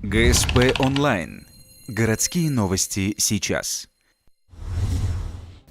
ГСП онлайн. Городские новости сейчас.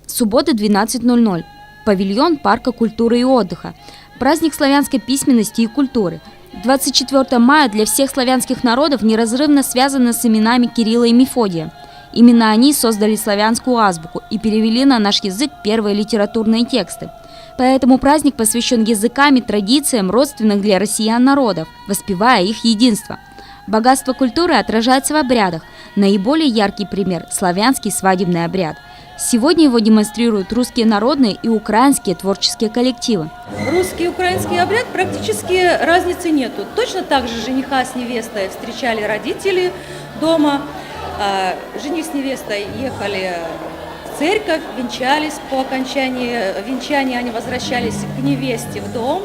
Суббота, 12:00. Павильон парка культуры и отдыха. Праздник славянской письменности и культуры. 24 мая для всех славянских народов неразрывно связано с именами Кирилла и Мефодия. Именно они создали славянскую азбуку и перевели на наш язык первые литературные тексты. Поэтому праздник посвящен языкам и традициям родственных для россиян народов, воспевая их единство. Богатство культуры отражается в обрядах. Наиболее яркий пример – славянский свадебный обряд. Сегодня его демонстрируют русские народные и украинские творческие коллективы. Русский и украинский обряд практически разницы нету. Точно так же жениха с невестой встречали родители дома. Жених с невестой ехали в церковь, венчались. По окончании венчания они возвращались к невесте в дом,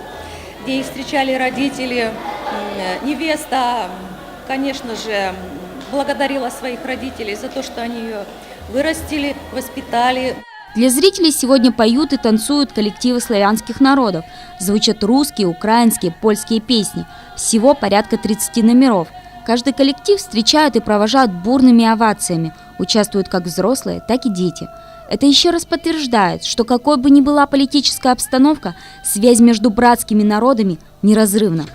где их встречали родители. Невеста, конечно же, благодарила своих родителей за то, что они ее вырастили, воспитали. Для зрителей сегодня поют и танцуют коллективы славянских народов. Звучат русские, украинские, польские песни. Всего порядка 30 номеров. Каждый коллектив встречают и провожают бурными овациями. Участвуют как взрослые, так и дети. Это еще раз подтверждает, что какой бы ни была политическая обстановка, связь между братскими народами неразрывна.